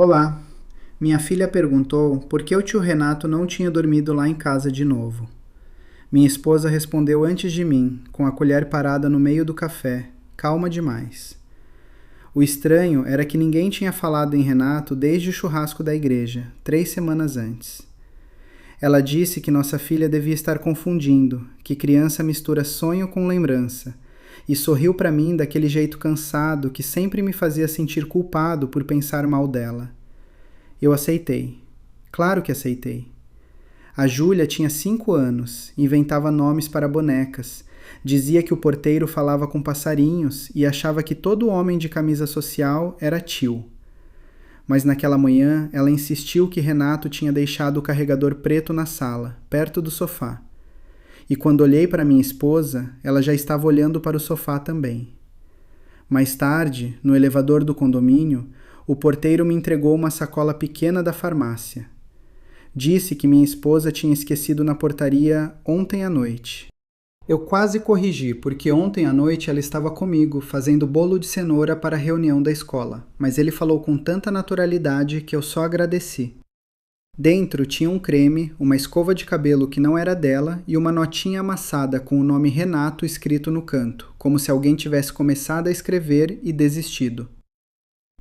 Olá, minha filha perguntou por que o tio Renato não tinha dormido lá em casa de novo. Minha esposa respondeu antes de mim, com a colher parada no meio do café, calma demais. O estranho era que ninguém tinha falado em Renato desde o churrasco da igreja, 3 semanas antes. Ela disse que nossa filha devia estar confundindo, que criança mistura sonho com lembrança, e sorriu para mim daquele jeito cansado que sempre me fazia sentir culpado por pensar mal dela. Eu aceitei. Claro que aceitei. A Júlia tinha 5 anos, inventava nomes para bonecas, dizia que o porteiro falava com passarinhos e achava que todo homem de camisa social era tio. Mas naquela manhã ela insistiu que Renato tinha deixado o carregador preto na sala, perto do sofá. E quando olhei para minha esposa, ela já estava olhando para o sofá também. Mais tarde, no elevador do condomínio, o porteiro me entregou uma sacola pequena da farmácia. Disse que minha esposa tinha esquecido na portaria ontem à noite. Eu quase corrigi, porque ontem à noite ela estava comigo, fazendo bolo de cenoura para a reunião da escola, mas ele falou com tanta naturalidade que eu só agradeci. Dentro tinha um creme, uma escova de cabelo que não era dela e uma notinha amassada com o nome Renato escrito no canto, como se alguém tivesse começado a escrever e desistido.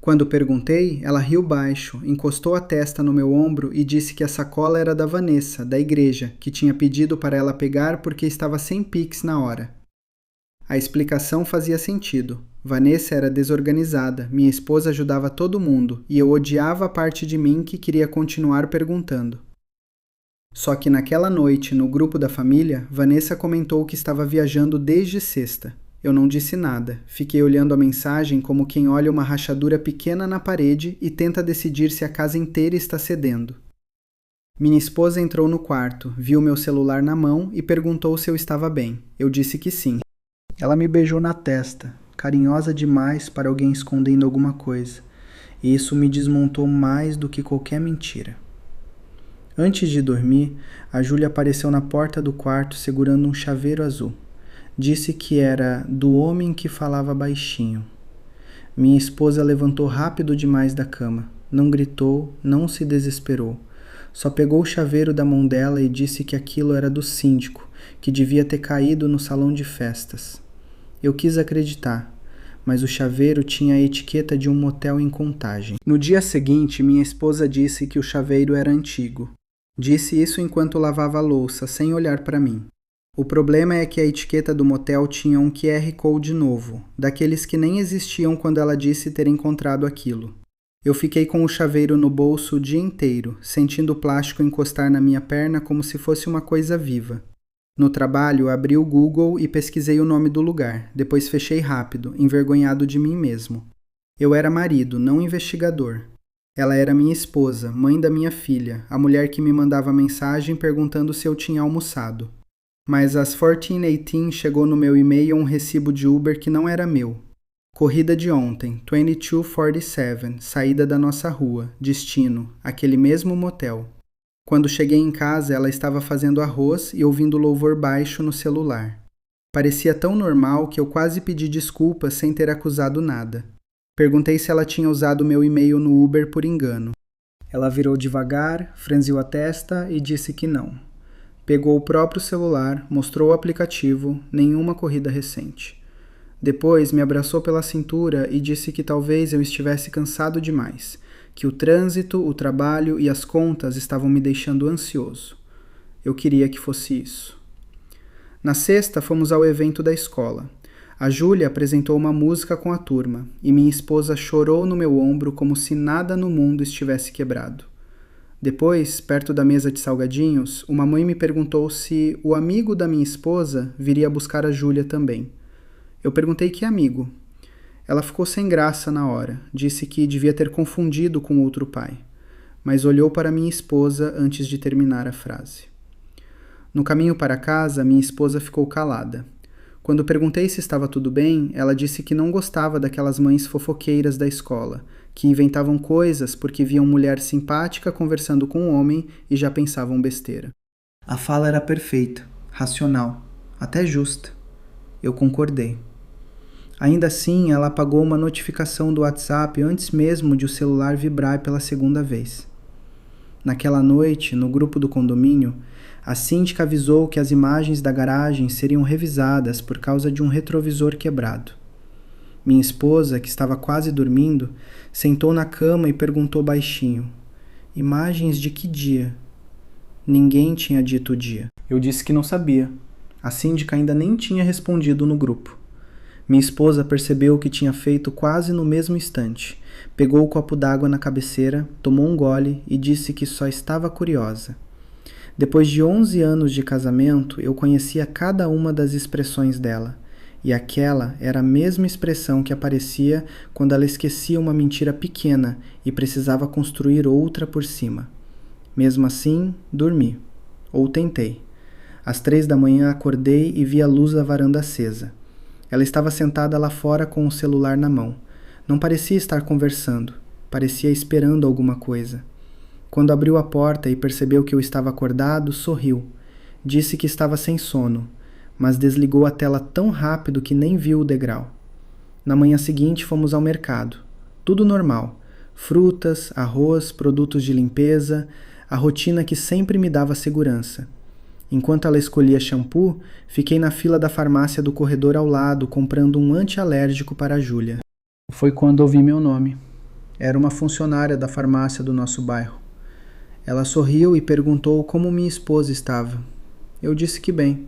Quando perguntei, ela riu baixo, encostou a testa no meu ombro e disse que a sacola era da Vanessa, da igreja, que tinha pedido para ela pegar porque estava sem Pix na hora. A explicação fazia sentido. Vanessa era desorganizada, minha esposa ajudava todo mundo e eu odiava a parte de mim que queria continuar perguntando. Só que naquela noite, no grupo da família, Vanessa comentou que estava viajando desde sexta. Eu não disse nada, fiquei olhando a mensagem como quem olha uma rachadura pequena na parede e tenta decidir se a casa inteira está cedendo. Minha esposa entrou no quarto, viu meu celular na mão e perguntou se eu estava bem. Eu disse que sim. Ela me beijou na testa, carinhosa demais para alguém escondendo alguma coisa, e isso me desmontou mais do que qualquer mentira. Antes de dormir, a Júlia apareceu na porta do quarto segurando um chaveiro azul. Disse que era do homem que falava baixinho. Minha esposa levantou rápido demais da cama. Não gritou, não se desesperou. Só pegou o chaveiro da mão dela e disse que aquilo era do síndico, que devia ter caído no salão de festas. Eu quis acreditar, mas o chaveiro tinha a etiqueta de um motel em Contagem. No dia seguinte, minha esposa disse que o chaveiro era antigo. Disse isso enquanto lavava a louça, sem olhar para mim. O problema é que a etiqueta do motel tinha um QR Code novo, daqueles que nem existiam quando ela disse ter encontrado aquilo. Eu fiquei com o chaveiro no bolso o dia inteiro, sentindo o plástico encostar na minha perna como se fosse uma coisa viva. No trabalho, abri o Google e pesquisei o nome do lugar, depois fechei rápido, envergonhado de mim mesmo. Eu era marido, não investigador. Ela era minha esposa, mãe da minha filha, a mulher que me mandava mensagem perguntando se eu tinha almoçado. Mas às 14:18 chegou no meu e-mail um recibo de Uber que não era meu. Corrida de ontem, 2247, saída da nossa rua, destino, aquele mesmo motel. Quando cheguei em casa, ela estava fazendo arroz e ouvindo louvor baixo no celular. Parecia tão normal que eu quase pedi desculpas sem ter acusado nada. Perguntei se ela tinha usado meu e-mail no Uber por engano. Ela virou devagar, franziu a testa e disse que não. Pegou o próprio celular, mostrou o aplicativo, nenhuma corrida recente. Depois me abraçou pela cintura e disse que talvez eu estivesse cansado demais, que o trânsito, o trabalho e as contas estavam me deixando ansioso. Eu queria que fosse isso. Na sexta, fomos ao evento da escola. A Júlia apresentou uma música com a turma, e minha esposa chorou no meu ombro como se nada no mundo estivesse quebrado. Depois, perto da mesa de salgadinhos, uma mãe me perguntou se o amigo da minha esposa viria buscar a Júlia também. Eu perguntei que amigo. Ela ficou sem graça na hora, disse que devia ter confundido com outro pai, mas olhou para minha esposa antes de terminar a frase. No caminho para casa, minha esposa ficou calada. Quando perguntei se estava tudo bem, ela disse que não gostava daquelas mães fofoqueiras da escola, que inventavam coisas porque viam mulher simpática conversando com um homem e já pensavam besteira. A fala era perfeita, racional, até justa. Eu concordei. Ainda assim, ela apagou uma notificação do WhatsApp antes mesmo de o celular vibrar pela segunda vez. Naquela noite, no grupo do condomínio, a síndica avisou que as imagens da garagem seriam revisadas por causa de um retrovisor quebrado. Minha esposa, que estava quase dormindo, sentou na cama e perguntou baixinho: imagens de que dia? Ninguém tinha dito o dia. Eu disse que não sabia. A síndica ainda nem tinha respondido no grupo. Minha esposa percebeu o que tinha feito quase no mesmo instante. Pegou o copo d'água na cabeceira, tomou um gole e disse que só estava curiosa. Depois de 11 anos de casamento, eu conhecia cada uma das expressões dela. E aquela era a mesma expressão que aparecia quando ela esquecia uma mentira pequena e precisava construir outra por cima. Mesmo assim, dormi. Ou tentei. Às 3 da manhã acordei e vi a luz da varanda acesa. Ela estava sentada lá fora com o celular na mão. Não parecia estar conversando. Parecia esperando alguma coisa. Quando abriu a porta e percebeu que eu estava acordado, sorriu. Disse que estava sem sono, mas desligou a tela tão rápido que nem viu o degrau. Na manhã seguinte fomos ao mercado. Tudo normal. Frutas, arroz, produtos de limpeza, a rotina que sempre me dava segurança. Enquanto ela escolhia shampoo, fiquei na fila da farmácia do corredor ao lado comprando um antialérgico para a Júlia. Foi quando ouvi meu nome. Era uma funcionária da farmácia do nosso bairro. Ela sorriu e perguntou como minha esposa estava. Eu disse que bem.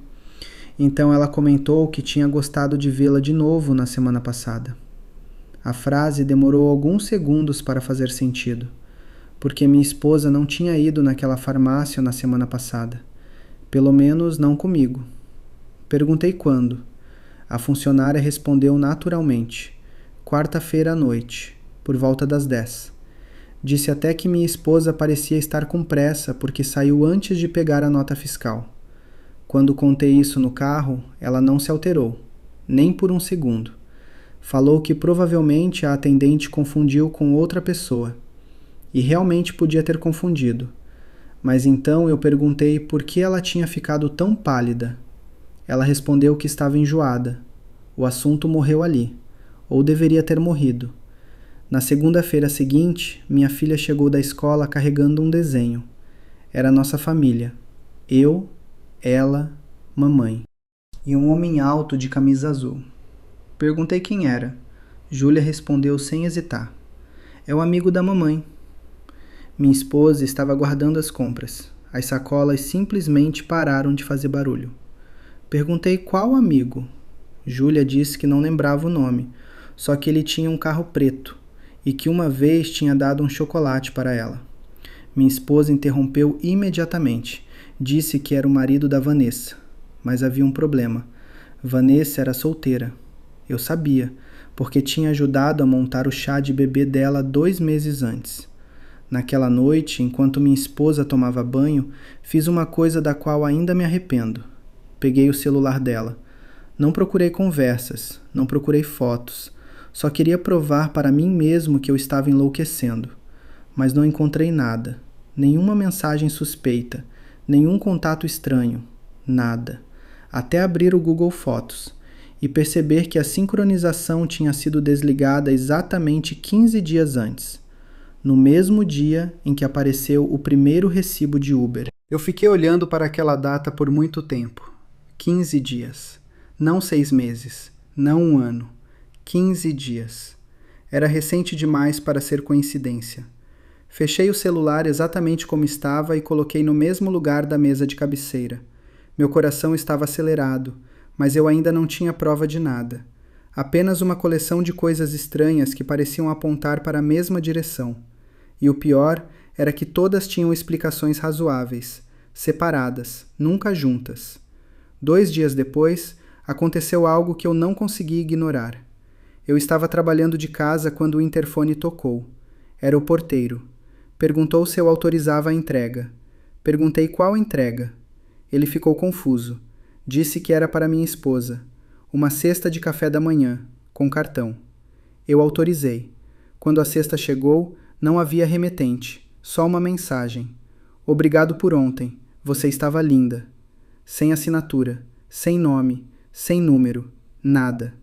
Então ela comentou que tinha gostado de vê-la de novo na semana passada. A frase demorou alguns segundos para fazer sentido, porque minha esposa não tinha ido naquela farmácia na semana passada. Pelo menos não comigo. Perguntei quando. A funcionária respondeu naturalmente. Quarta-feira à noite, por volta das 10. Disse até que minha esposa parecia estar com pressa porque saiu antes de pegar a nota fiscal. Quando contei isso no carro, ela não se alterou, nem por um segundo. Falou que provavelmente a atendente confundiu com outra pessoa. E realmente podia ter confundido. Mas então eu perguntei por que ela tinha ficado tão pálida. Ela respondeu que estava enjoada. O assunto morreu ali, ou deveria ter morrido. Na segunda-feira seguinte, minha filha chegou da escola carregando um desenho. Era nossa família. Eu, ela, mamãe. E um homem alto de camisa azul. Perguntei quem era. Júlia respondeu sem hesitar. É o amigo da mamãe. Minha esposa estava guardando as compras. As sacolas simplesmente pararam de fazer barulho. Perguntei qual amigo. Júlia disse que não lembrava o nome, só que ele tinha um carro preto e que uma vez tinha dado um chocolate para ela. Minha esposa interrompeu imediatamente. Disse que era o marido da Vanessa, mas havia um problema. Vanessa era solteira. Eu sabia, porque tinha ajudado a montar o chá de bebê dela 2 meses antes. Naquela noite, enquanto minha esposa tomava banho, fiz uma coisa da qual ainda me arrependo. Peguei o celular dela. Não procurei conversas, não procurei fotos. Só queria provar para mim mesmo que eu estava enlouquecendo. Mas não encontrei nada. Nenhuma mensagem suspeita. Nenhum contato estranho. Nada. Até abrir o Google Fotos e perceber que a sincronização tinha sido desligada exatamente 15 dias antes. No mesmo dia em que apareceu o primeiro recibo de Uber. Eu fiquei olhando para aquela data por muito tempo. 15 dias. Não 6 meses. Não 1 ano. 15 dias. Era recente demais para ser coincidência. Fechei o celular exatamente como estava e coloquei no mesmo lugar da mesa de cabeceira. Meu coração estava acelerado, mas eu ainda não tinha prova de nada. Apenas uma coleção de coisas estranhas que pareciam apontar para a mesma direção. E o pior era que todas tinham explicações razoáveis, separadas, nunca juntas. 2 dias depois, aconteceu algo que eu não consegui ignorar. Eu estava trabalhando de casa quando o interfone tocou. Era o porteiro. Perguntou se eu autorizava a entrega. Perguntei qual entrega. Ele ficou confuso. Disse que era para minha esposa. Uma cesta de café da manhã, com cartão. Eu autorizei. Quando a cesta chegou, não havia remetente, só uma mensagem. Obrigado por ontem, você estava linda. Sem assinatura, sem nome, sem número, nada.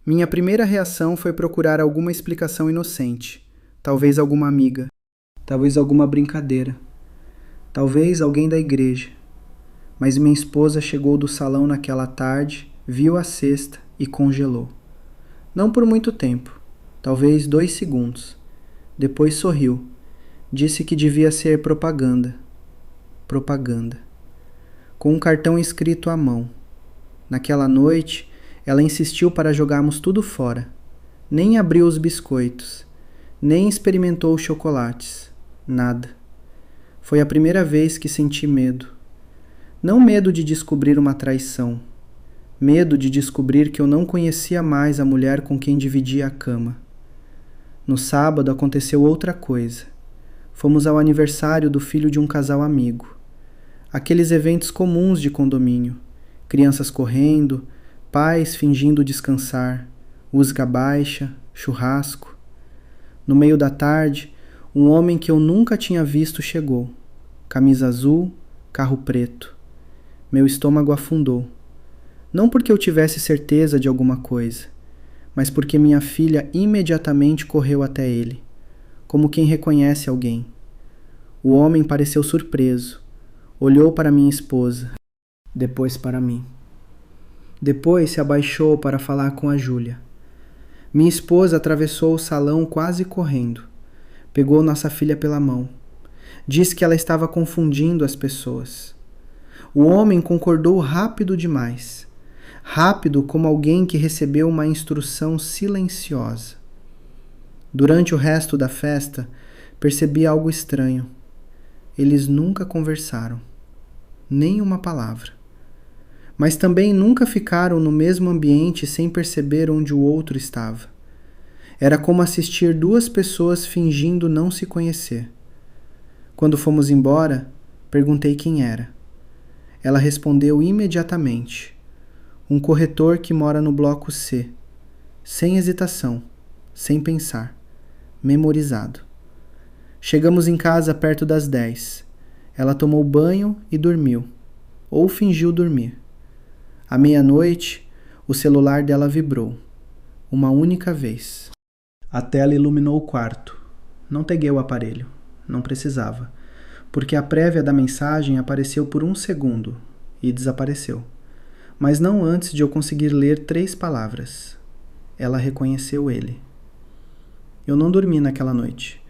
Minha primeira reação foi procurar alguma explicação inocente, talvez alguma amiga, talvez alguma brincadeira, talvez alguém da igreja. Mas minha esposa chegou do salão naquela tarde, viu a cesta e congelou. Não por muito tempo, talvez 2 segundos. Depois sorriu. Disse que devia ser propaganda. Propaganda. Com um cartão escrito à mão. Naquela noite, ela insistiu para jogarmos tudo fora. Nem abriu os biscoitos. Nem experimentou os chocolates. Nada. Foi a primeira vez que senti medo. Não medo de descobrir uma traição. Medo de descobrir que eu não conhecia mais a mulher com quem dividia a cama. No sábado aconteceu outra coisa. Fomos ao aniversário do filho de um casal amigo. Aqueles eventos comuns de condomínio. Crianças correndo, pais fingindo descansar, música baixa, churrasco. No meio da tarde, um homem que eu nunca tinha visto chegou. Camisa azul, carro preto. Meu estômago afundou. Não porque eu tivesse certeza de alguma coisa, mas porque minha filha imediatamente correu até ele, como quem reconhece alguém. O homem pareceu surpreso. Olhou para minha esposa, depois para mim. Depois se abaixou para falar com a Júlia. Minha esposa atravessou o salão quase correndo. Pegou nossa filha pela mão. Disse que ela estava confundindo as pessoas. O homem concordou rápido demais. Rápido como alguém que recebeu uma instrução silenciosa. Durante o resto da festa, percebi algo estranho. Eles nunca conversaram. Nem uma palavra. Mas também nunca ficaram no mesmo ambiente sem perceber onde o outro estava. Era como assistir 2 pessoas fingindo não se conhecer. Quando fomos embora, perguntei quem era. Ela respondeu imediatamente. Um corretor que mora no bloco C. Sem hesitação, sem pensar. Memorizado. Chegamos em casa perto das 10. Ela tomou banho e dormiu. Ou fingiu dormir. À meia-noite, o celular dela vibrou. Uma única vez. A tela iluminou o quarto. Não peguei o aparelho. Não precisava. Porque a prévia da mensagem apareceu por 1 segundo e desapareceu. Mas não antes de eu conseguir ler 3 palavras. Ela reconheceu ele. Eu não dormi naquela noite.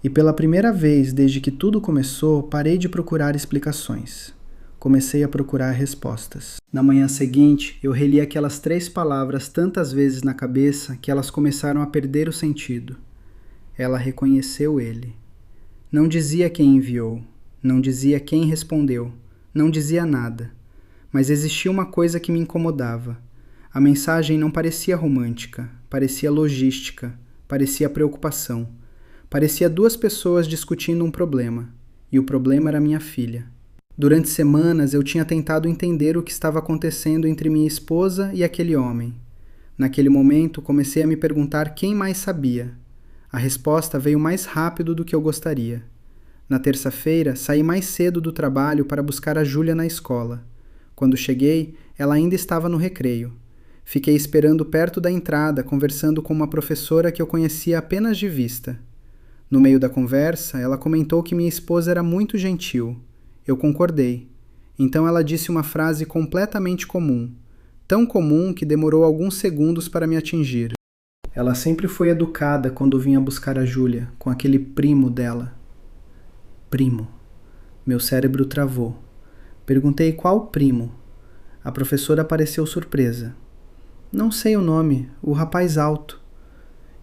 E pela primeira vez desde que tudo começou, parei de procurar explicações. Comecei a procurar respostas. Na manhã seguinte, eu reli aquelas 3 palavras tantas vezes na cabeça que elas começaram a perder o sentido. Ela reconheceu ele. Não dizia quem enviou, não dizia quem respondeu, não dizia nada. Mas existia uma coisa que me incomodava. A mensagem não parecia romântica, parecia logística, parecia preocupação. Parecia 2 pessoas discutindo um problema, e o problema era minha filha. Durante semanas eu tinha tentado entender o que estava acontecendo entre minha esposa e aquele homem. Naquele momento comecei a me perguntar quem mais sabia. A resposta veio mais rápido do que eu gostaria. Na terça-feira, saí mais cedo do trabalho para buscar a Júlia na escola. Quando cheguei, ela ainda estava no recreio. Fiquei esperando perto da entrada, conversando com uma professora que eu conhecia apenas de vista. No meio da conversa, ela comentou que minha esposa era muito gentil. Eu concordei. Então ela disse uma frase completamente comum. Tão comum que demorou alguns segundos para me atingir. Ela sempre foi educada quando vinha buscar a Júlia, com aquele primo dela. Primo. Meu cérebro travou. Perguntei qual primo. A professora pareceu surpresa. Não sei o nome, o rapaz alto.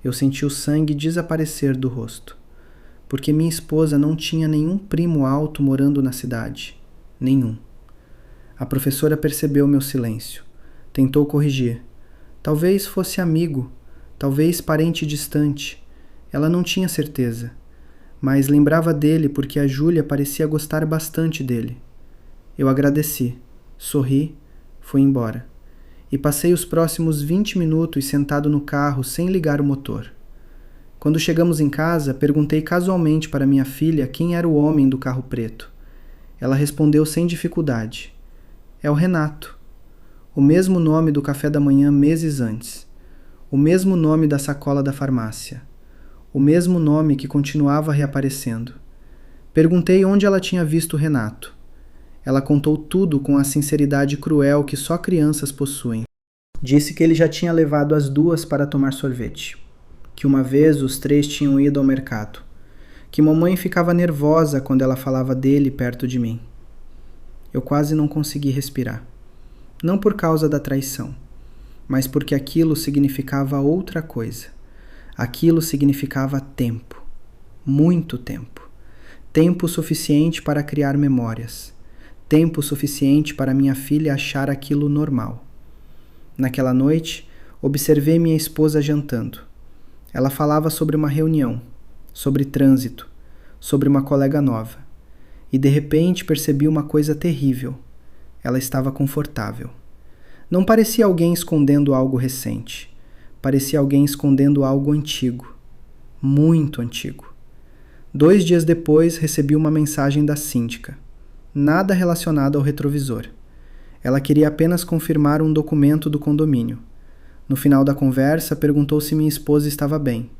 Eu senti o sangue desaparecer do rosto. Porque minha esposa não tinha nenhum primo alto morando na cidade. Nenhum. A professora percebeu meu silêncio. Tentou corrigir. Talvez fosse amigo, talvez parente distante. Ela não tinha certeza. Mas lembrava dele porque a Júlia parecia gostar bastante dele. Eu agradeci, sorri, fui embora. E passei os próximos 20 minutos sentado no carro sem ligar o motor. Quando chegamos em casa, perguntei casualmente para minha filha quem era o homem do carro preto. Ela respondeu sem dificuldade. É o Renato. O mesmo nome do café da manhã meses antes. O mesmo nome da sacola da farmácia. O mesmo nome que continuava reaparecendo. Perguntei onde ela tinha visto Renato. Ela contou tudo com a sinceridade cruel que só crianças possuem. Disse que ele já tinha levado as duas para tomar sorvete. Que uma vez os três tinham ido ao mercado. Que mamãe ficava nervosa quando ela falava dele perto de mim. Eu quase não consegui respirar. Não por causa da traição, mas porque aquilo significava outra coisa. Aquilo significava tempo. Muito tempo. Tempo suficiente para criar memórias. Tempo suficiente para minha filha achar aquilo normal. Naquela noite, observei minha esposa jantando. Ela falava sobre uma reunião, sobre trânsito, sobre uma colega nova. E de repente percebi uma coisa terrível. Ela estava confortável. Não parecia alguém escondendo algo recente. Parecia alguém escondendo algo antigo. Muito antigo. 2 dias depois recebi uma mensagem da síndica. Nada relacionado ao retrovisor. Ela queria apenas confirmar um documento do condomínio. No final da conversa, perguntou se minha esposa estava bem.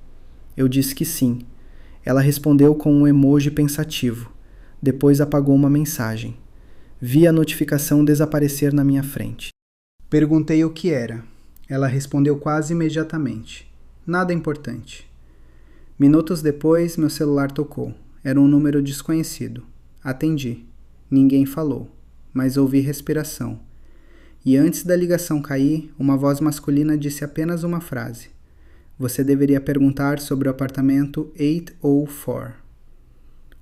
Eu disse que sim. Ela respondeu com um emoji pensativo. Depois apagou uma mensagem. Vi a notificação desaparecer na minha frente. Perguntei o que era. Ela respondeu quase imediatamente. Nada importante. Minutos depois, meu celular tocou. Era um número desconhecido. Atendi. Ninguém falou, mas ouvi respiração. E antes da ligação cair, uma voz masculina disse apenas uma frase. Você deveria perguntar sobre o apartamento 804.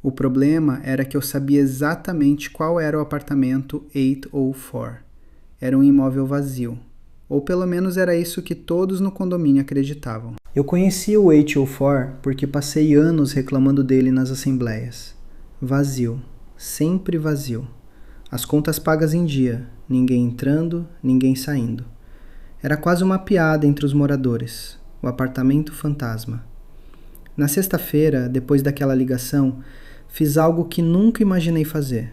O problema era que eu sabia exatamente qual era o apartamento 804. Era um imóvel vazio. Ou pelo menos era isso que todos no condomínio acreditavam. Eu conhecia o 804 porque passei anos reclamando dele nas assembleias. Vazio. Sempre vazio. As contas pagas em dia, ninguém entrando, ninguém saindo. Era quase uma piada entre os moradores, o apartamento fantasma. Na sexta-feira, depois daquela ligação, fiz algo que nunca imaginei fazer.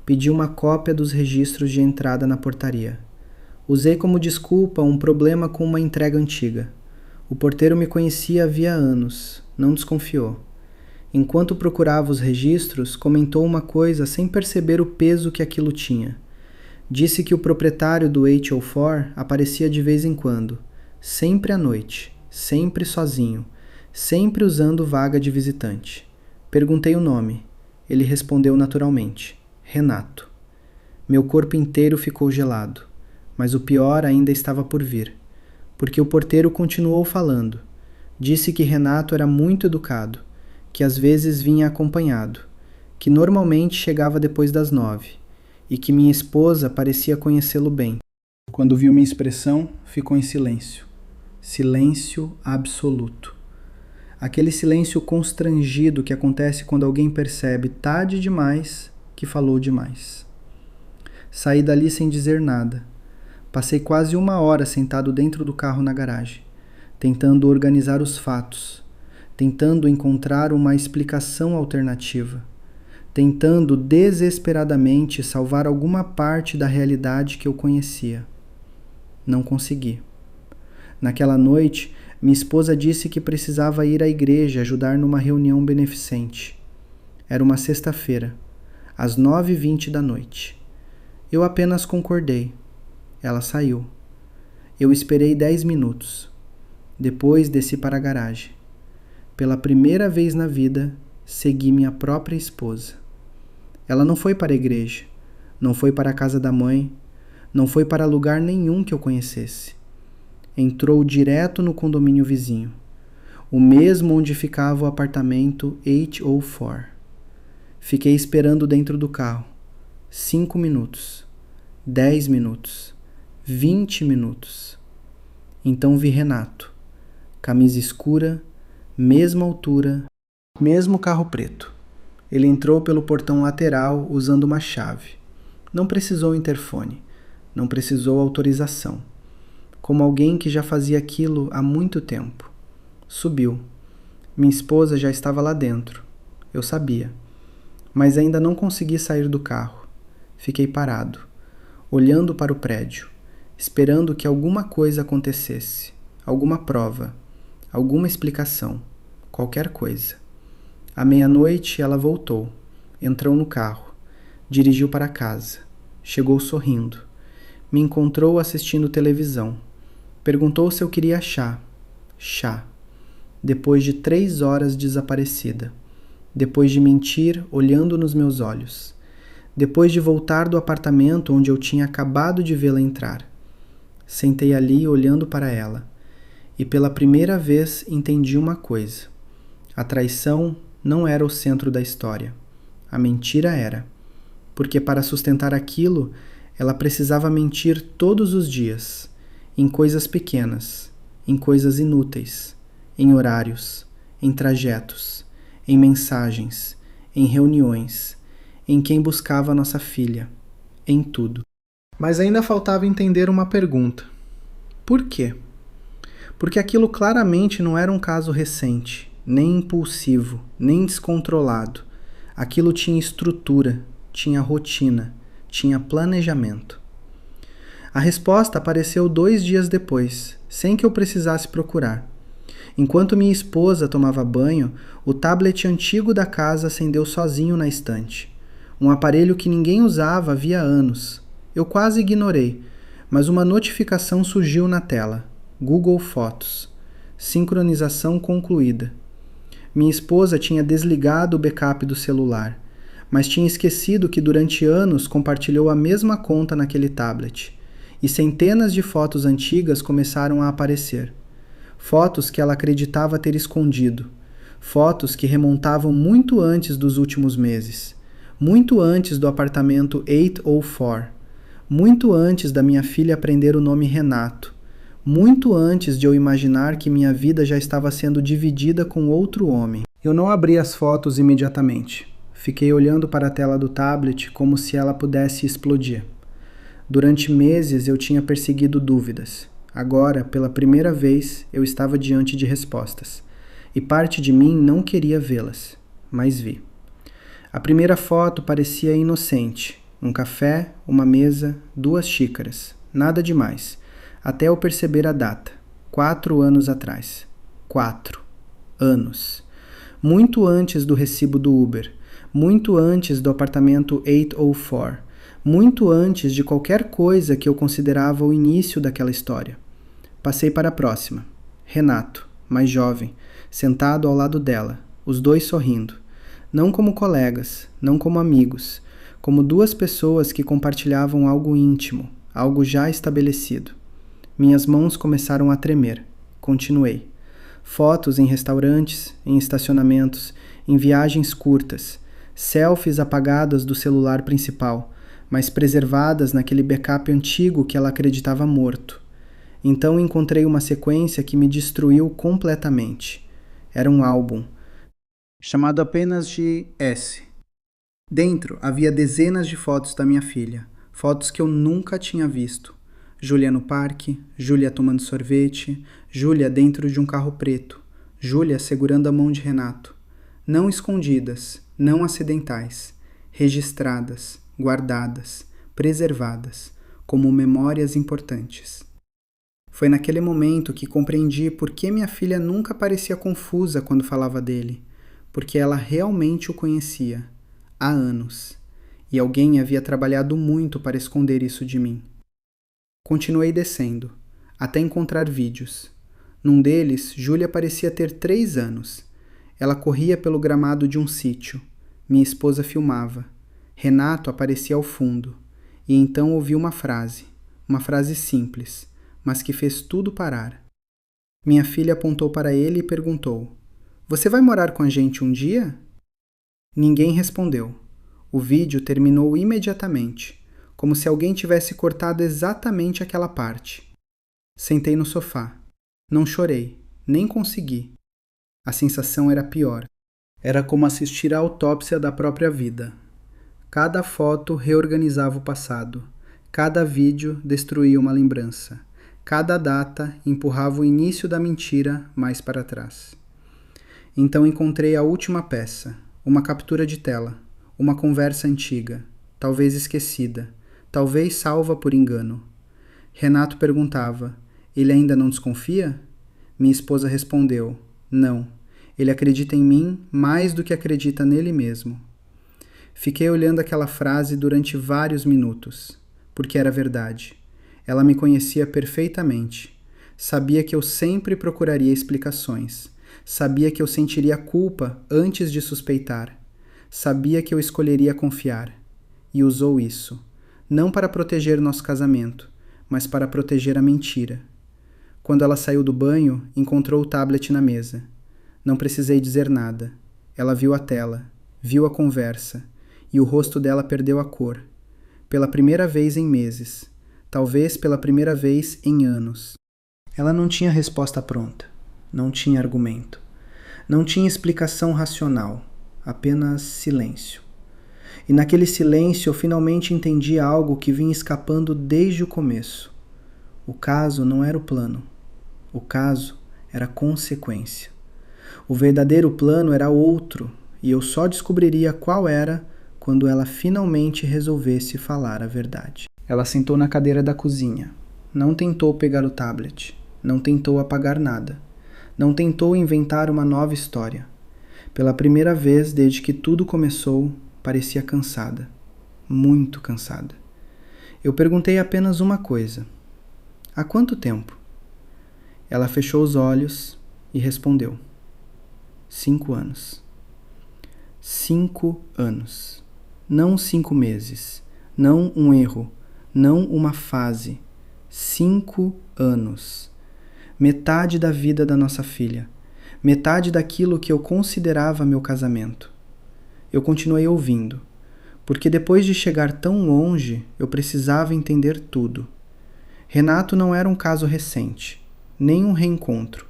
Pedi uma cópia dos registros de entrada na portaria. Usei como desculpa um problema com uma entrega antiga. O porteiro me conhecia havia anos, não desconfiou. Enquanto procurava os registros, comentou uma coisa sem perceber o peso que aquilo tinha. Disse que o proprietário do 804 aparecia de vez em quando, sempre à noite, sempre sozinho, sempre usando vaga de visitante. Perguntei o nome. Ele respondeu naturalmente. Renato. Meu corpo inteiro ficou gelado, mas o pior ainda estava por vir, porque o porteiro continuou falando. Disse que Renato era muito educado, que às vezes vinha acompanhado, que normalmente chegava depois das 9, e que minha esposa parecia conhecê-lo bem. Quando viu minha expressão, ficou em silêncio. Silêncio absoluto. Aquele silêncio constrangido que acontece quando alguém percebe tarde demais que falou demais. Saí dali sem dizer nada. Passei quase 1 hora sentado dentro do carro na garagem, tentando organizar os fatos, tentando encontrar uma explicação alternativa, tentando desesperadamente salvar alguma parte da realidade que eu conhecia. Não consegui. Naquela noite, minha esposa disse que precisava ir à igreja ajudar numa reunião beneficente. Era uma sexta-feira, às 9h20 da noite. Eu apenas concordei. Ela saiu. Eu esperei 10 minutos. Depois desci para a garagem. Pela primeira vez na vida, segui minha própria esposa. Ela não foi para a igreja, não foi para a casa da mãe, não foi para lugar nenhum que eu conhecesse. Entrou direto no condomínio vizinho, o mesmo onde ficava o apartamento 804. Fiquei esperando dentro do carro. 5 minutos, 10 minutos, 20 minutos. Então vi Renato, camisa escura, mesma altura, mesmo carro preto. Ele entrou pelo portão lateral usando uma chave. Não precisou interfone, não precisou autorização. Como alguém que já fazia aquilo há muito tempo. Subiu. Minha esposa já estava lá dentro. Eu sabia. Mas ainda não consegui sair do carro. Fiquei parado, olhando para o prédio, esperando que alguma coisa acontecesse. alguma prova, alguma explicação, qualquer coisa. À meia-noite ela voltou, entrou no carro, dirigiu para casa, chegou sorrindo, me encontrou assistindo televisão, perguntou se eu queria chá. Chá. Depois de 3 horas desaparecida, depois de mentir olhando nos meus olhos, depois de voltar do apartamento onde eu tinha acabado de vê-la entrar. Sentei ali olhando para ela, e pela primeira vez entendi uma coisa. A traição não era o centro da história. A mentira era. Porque para sustentar aquilo, ela precisava mentir todos os dias, em coisas pequenas, em coisas inúteis, em horários, em trajetos, em mensagens, em reuniões, em quem buscava nossa filha, em tudo. Mas ainda faltava entender uma pergunta. Por quê? Porque aquilo claramente não era um caso recente, nem impulsivo, nem descontrolado. Aquilo tinha estrutura, tinha rotina, tinha planejamento. A resposta apareceu 2 dias depois, sem que eu precisasse procurar. Enquanto minha esposa tomava banho, o tablet antigo da casa acendeu sozinho na estante. Um aparelho que ninguém usava havia anos. Eu quase ignorei, mas uma notificação surgiu na tela. Google Fotos. Sincronização concluída. Minha esposa tinha desligado o backup do celular, mas tinha esquecido que durante anos compartilhou a mesma conta naquele tablet, e centenas de fotos antigas começaram a aparecer. Fotos que ela acreditava ter escondido. Fotos que remontavam muito antes dos últimos meses. Muito antes do apartamento 804. Muito antes da minha filha aprender o nome Renato. Muito antes de eu imaginar que minha vida já estava sendo dividida com outro homem. Eu não abri as fotos imediatamente. Fiquei olhando para a tela do tablet como se ela pudesse explodir. Durante meses eu tinha perseguido dúvidas. Agora, pela primeira vez, eu estava diante de respostas. E parte de mim não queria vê-las, mas vi. A primeira foto parecia inocente. Um café, uma mesa, 2 xícaras. Nada demais. Até eu perceber a data. 4 anos atrás. 4 anos. Muito antes do recibo do Uber. Muito antes do apartamento 804. Muito antes de qualquer coisa que eu considerava o início daquela história. Passei para a próxima. Renato, mais jovem, sentado ao lado dela, os dois sorrindo. Não como colegas, não como amigos, como 2 pessoas que compartilhavam algo íntimo, algo já estabelecido. Minhas mãos começaram a tremer. Continuei. Fotos em restaurantes, em estacionamentos, em viagens curtas, selfies apagadas do celular principal, mas preservadas naquele backup antigo que ela acreditava morto. Então encontrei uma sequência que me destruiu completamente. Era um álbum, chamado apenas de S. Dentro havia dezenas de fotos da minha filha, fotos que eu nunca tinha visto. Júlia no parque, Júlia tomando sorvete, Júlia dentro de um carro preto, Júlia segurando a mão de Renato. Não escondidas, não acidentais, registradas, guardadas, preservadas, como memórias importantes. Foi naquele momento que compreendi por que minha filha nunca parecia confusa quando falava dele, porque ela realmente o conhecia, há anos, e alguém havia trabalhado muito para esconder isso de mim. Continuei descendo, até encontrar vídeos. Num deles, Júlia parecia ter 3 anos. Ela corria pelo gramado de um sítio. Minha esposa filmava. Renato aparecia ao fundo. E então ouvi uma frase simples, mas que fez tudo parar. Minha filha apontou para ele e perguntou: "Você vai morar com a gente um dia?" Ninguém respondeu. O vídeo terminou imediatamente, como se alguém tivesse cortado exatamente aquela parte. Sentei no sofá. Não chorei, nem consegui. A sensação era pior. Era como assistir à autópsia da própria vida. Cada foto reorganizava o passado. Cada vídeo destruía uma lembrança. Cada data empurrava o início da mentira mais para trás. Então encontrei a última peça, uma captura de tela, uma conversa antiga, talvez esquecida, talvez salva por engano. Renato perguntava: "Ele ainda não desconfia?" Minha esposa respondeu: não, ele acredita em mim mais do que acredita nele mesmo. Fiquei olhando aquela frase durante vários minutos, porque era verdade. Ela me conhecia perfeitamente. Sabia que eu sempre procuraria explicações. Sabia que eu sentiria culpa antes de suspeitar. Sabia que eu escolheria confiar. E usou isso, não para proteger nosso casamento, mas para proteger a mentira. Quando ela saiu do banho, encontrou o tablet na mesa. Não precisei dizer nada. Ela viu a tela, viu a conversa, e o rosto dela perdeu a cor. Pela primeira vez em meses. Talvez pela primeira vez em anos. Ela não tinha resposta pronta. Não tinha argumento. Não tinha explicação racional. Apenas silêncio. E naquele silêncio eu finalmente entendi algo que vinha escapando desde o começo. O caso não era o plano. O caso era a consequência. O verdadeiro plano era outro, e eu só descobriria qual era quando ela finalmente resolvesse falar a verdade. Ela sentou na cadeira da cozinha. Não tentou pegar o tablet. Não tentou apagar nada. Não tentou inventar uma nova história. Pela primeira vez desde que tudo começou, parecia cansada. Muito cansada. Eu perguntei apenas uma coisa. Há quanto tempo? Ela fechou os olhos e respondeu. 5 anos. 5 anos. Não 5 meses. Não um erro. Não uma fase. 5 anos. Metade da vida da nossa filha. Metade daquilo que eu considerava meu casamento. Eu continuei ouvindo, porque depois de chegar tão longe, eu precisava entender tudo. Renato não era um caso recente, nem um reencontro.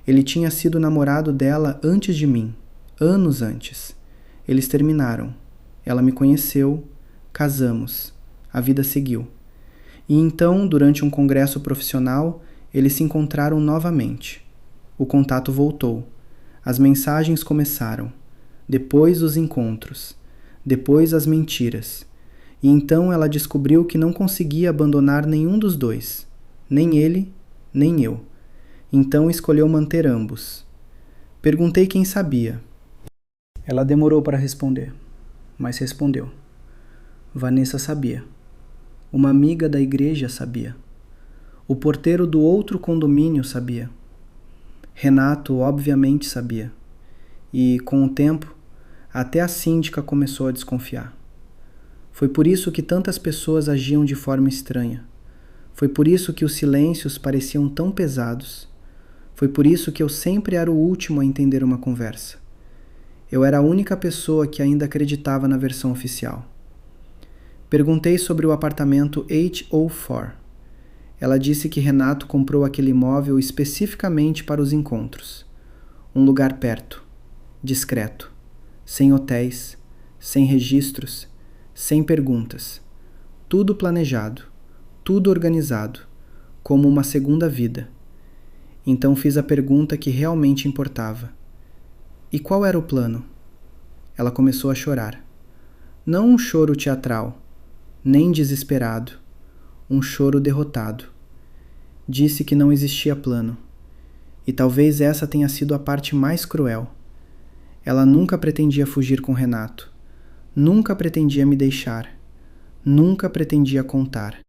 Ele tinha sido namorado dela antes de mim, anos antes. Eles terminaram. Ela me conheceu, casamos. A vida seguiu. E então, durante um congresso profissional, eles se encontraram novamente. O contato voltou. As mensagens começaram. Depois os encontros. Depois as mentiras. E então ela descobriu que não conseguia abandonar nenhum dos dois. Nem ele, nem eu. Então escolheu manter ambos. Perguntei quem sabia. Ela demorou para responder, mas respondeu. Vanessa sabia. Uma amiga da igreja sabia. O porteiro do outro condomínio sabia. Renato obviamente sabia. E, com o tempo, até a síndica começou a desconfiar. Foi por isso que tantas pessoas agiam de forma estranha. Foi por isso que os silêncios pareciam tão pesados. Foi por isso que eu sempre era o último a entender uma conversa. Eu era a única pessoa que ainda acreditava na versão oficial. Perguntei sobre o apartamento H04. Ela disse que Renato comprou aquele imóvel especificamente para os encontros. Um lugar perto, discreto, sem hotéis, sem registros, sem perguntas. Tudo planejado, tudo organizado, como uma segunda vida. Então fiz a pergunta que realmente importava. E qual era o plano? Ela começou a chorar. Não um choro teatral, nem desesperado, um choro derrotado. Disse que não existia plano. E talvez essa tenha sido a parte mais cruel. Ela nunca pretendia fugir com Renato. Nunca pretendia me deixar. Nunca pretendia contar.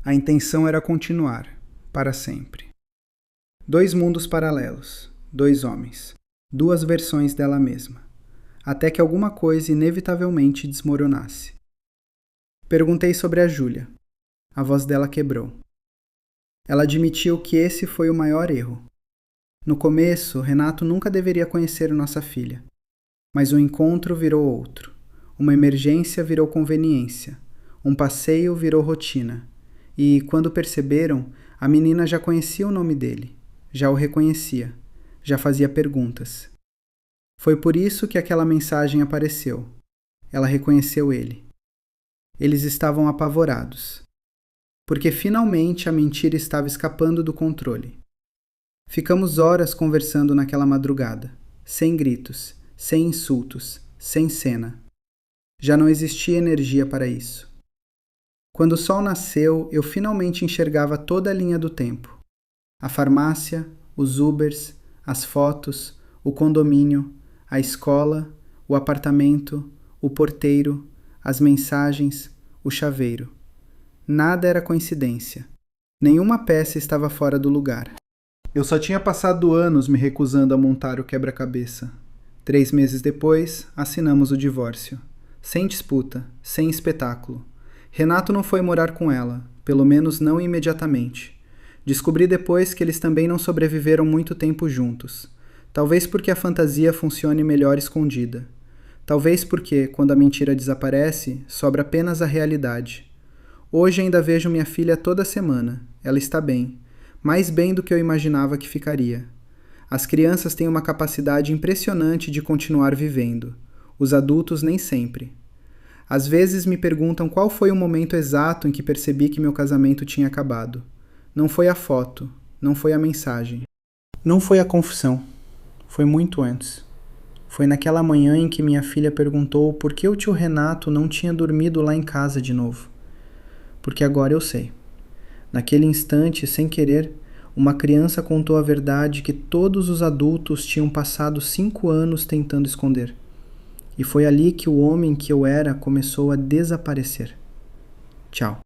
A intenção era continuar, para sempre. 2 mundos paralelos, 2 homens, 2 versões dela mesma, até que alguma coisa inevitavelmente desmoronasse. Perguntei sobre a Júlia. A voz dela quebrou. Ela admitiu que esse foi o maior erro. No começo, Renato nunca deveria conhecer nossa filha. Mas um encontro virou outro. Uma emergência virou conveniência. Um passeio virou rotina. E, quando perceberam, a menina já conhecia o nome dele. Já o reconhecia. Já fazia perguntas. Foi por isso que aquela mensagem apareceu. Ela reconheceu ele. Eles estavam apavorados. Porque finalmente a mentira estava escapando do controle. Ficamos horas conversando naquela madrugada, sem gritos, sem insultos, sem cena. Já não existia energia para isso. Quando o sol nasceu, eu finalmente enxergava toda a linha do tempo. A farmácia, os Ubers, as fotos, o condomínio, a escola, o apartamento, o porteiro, as mensagens, o chaveiro. Nada era coincidência. Nenhuma peça estava fora do lugar. Eu só tinha passado anos me recusando a montar o quebra-cabeça. 3 meses depois, assinamos o divórcio. Sem disputa, sem espetáculo. Renato não foi morar com ela, pelo menos não imediatamente. Descobri depois que eles também não sobreviveram muito tempo juntos. Talvez porque a fantasia funcione melhor escondida. Talvez porque, quando a mentira desaparece, sobra apenas a realidade. Hoje ainda vejo minha filha toda semana. Ela está bem. Mais bem do que eu imaginava que ficaria. As crianças têm uma capacidade impressionante de continuar vivendo. Os adultos nem sempre. Às vezes me perguntam qual foi o momento exato em que percebi que meu casamento tinha acabado. Não foi a foto, não foi a mensagem. Não foi a confissão. Foi muito antes. Foi naquela manhã em que minha filha perguntou por que o tio Renato não tinha dormido lá em casa de novo. Porque agora eu sei. Naquele instante, sem querer, uma criança contou a verdade que todos os adultos tinham passado 5 anos tentando esconder. E foi ali que o homem que eu era começou a desaparecer. Tchau.